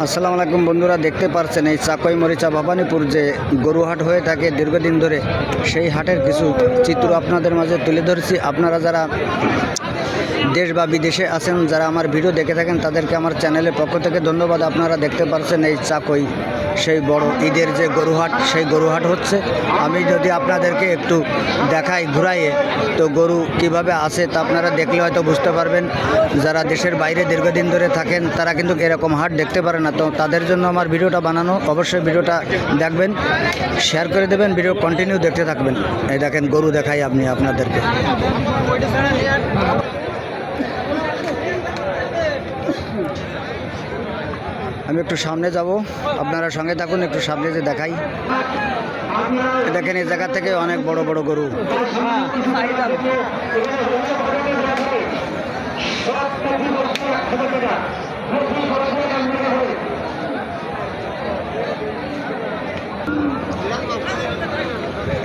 আসসালামু আলাইকুম বন্ধুরা, দেখতে পাচ্ছেন এই চাকই মরিচা ভবানীপুর যে গরু হাট হয়ে থাকে দীর্ঘদিন ধরে, সেই হাটের কিছু চিত্র আপনাদের মাঝে তুলে ধরছি। আপনারা যারা দেশ বা বিদেশে আছেন, যারা আমার ভিডিও দেখে থাকেন, তাদেরকে আমার চ্যানেলের পক্ষ থেকে ধন্যবাদ। আপনারা দেখতে পাচ্ছেন এই চাকই সেই বড় ঈদের যে গরুহাট, সেই গরুহাট হচ্ছে। আমি যদি আপনাদেরকে একটু দেখাই ঘুরাইয়ে, তো গরু কিভাবে আসে তা আপনারা দেখলে হয়তো বুঝতে পারবেন। যারা দেশের বাইরে দীর্ঘদিন ধরে থাকেন তারা কিন্তু এরকম হাট দেখতে পারে না, তো তাদের জন্য আমার ভিডিওটা বানানো। অবশ্যই ভিডিওটা দেখবেন, শেয়ার করে দেবেন, ভিডিও কন্টিনিউ দেখতে থাকবেন। এই দেখেন গরু দেখাই আপনি আপনাদেরকে। আমি একটু সামনে যাব, আপনারা সঙ্গে থাকুন, একটু সামনে যে দেখাই। দেখেন এই জায়গা থেকে অনেক বড় বড় গরু।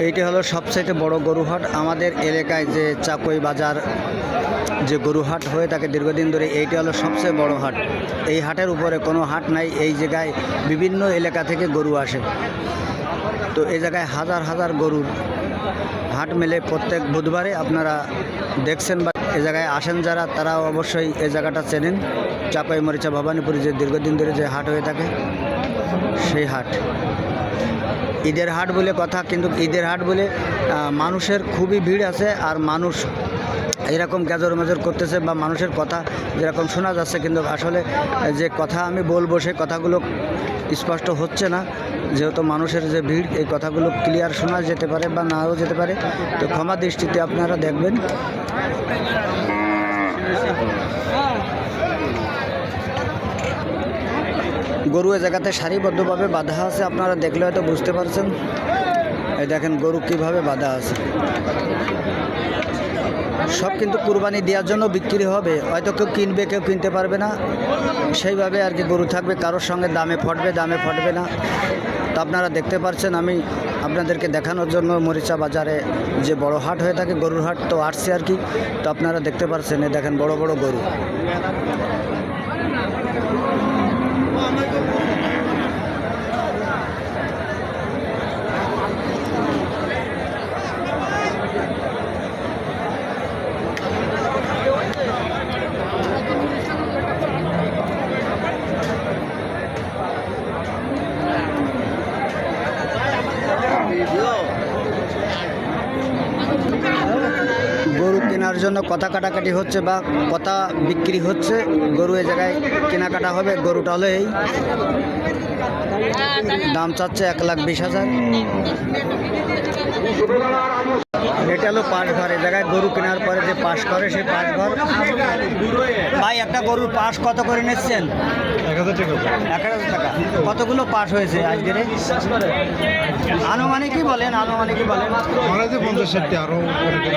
এইটি হলো সবচাইতে বড় গরুহাট আমাদের এলাকায়, যে চাকই বাজার যে গরুহাট হয়ে থাকে দীর্ঘদিন ধরে। এইটি হলো সবচেয়ে বড় হাট। এই হাটের উপরে কোনো হাট নাই। এই জায়গায় বিভিন্ন এলাকা থেকে গরু আসে, তো এই জায়গায় হাজার হাজার গরুর হাট মেলে প্রত্যেক বুধবারে। আপনারা দেখছেন বা এই জায়গায় আসেন যারা, তারা অবশ্যই এই জায়গাটা চেনেন। চাকই মরিচা ভবানীপুরে যে দীর্ঘদিন ধরে যে হাট হয়ে থাকে, সেই হাট ঈদের হাট বলে কথা, কিন্তু ঈদের হাট বলে মানুষের খুবই ভিড় আছে। আর মানুষ এরকম গ্যাজর মেজর করতেছে বা মানুষের কথা যেরকম শোনা যাচ্ছে, কিন্তু আসলে যে কথা আমি বলবো সেই কথাগুলো স্পষ্ট হচ্ছে না, যেহেতু মানুষের যে ভিড়। এই কথাগুলো ক্লিয়ার শোনা যেতে পারে বা নাও যেতে পারে, তো ক্ষমা দৃষ্টিতে আপনারা দেখবেন। গরু এ জায়গাতে সারিবদ্ধভাবে বাঁধা আছে, আপনারা দেখলে হয়তো বুঝতে পারছেন। এই দেখেন গরু কিভাবে বাঁধা আছে। সব কিন্তু কুরবানি দেওয়ার জন্য বিক্রি হবে, হয়তো কেউ কিনবে কেউ কিনতে পারবে না, সেইভাবে আর কি গরু থাকবে। কারোর সঙ্গে দামে ফটবে না। তো আপনারা দেখতে পাচ্ছেন, আমি আপনাদেরকে দেখানোর জন্য মরিচা বাজারে যে বড় হাট হয়ে থাকে গরুর হাট, তো আসছে আর কি। তো আপনারা দেখতে পাচ্ছেন, এই দেখেন বড় বড় গরু। গরু কেনার জন্য কথা কাটাকাটি হচ্ছে বা কথা বিক্রি হচ্ছে। গরু এ জায়গায় কেনাকাটা হবে। গরুটা হলো এই দাম চাচ্ছে 1,20,000। এটা হলো পাশ ঘর। এই জায়গায় গরু কেনার পরে যে পাশ করে, সেই পাশ ঘর। ভাই, একটা গরুর পাশ কত করে নিচ্ছেন? 1,000 টাকা। কতগুলো পাশ হয়েছে আজকের? আনুমানিকই বলেন,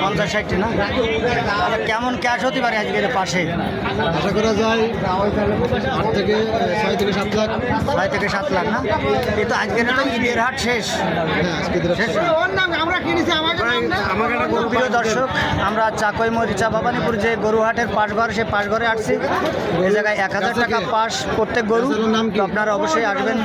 50-60 না? তাহলে কেমন ক্যাশ হতে পারে আজকের পাশে? আশা করা যায় 6 থেকে 7 লাখ। 6 থেকে 7 লাখ না? এই তো আজকের তো ঈদের হাট শেষ। প্রিয় দর্শক, আমরা চাকই মরিচা ভবানীপুর যে গরু হাটের পাশঘর, সেই পাশঘরে আসছি। এই জায়গায় 1,000 টাকা পাশ প্রত্যেক গরু। আপনারা অবশ্যই আসবেন।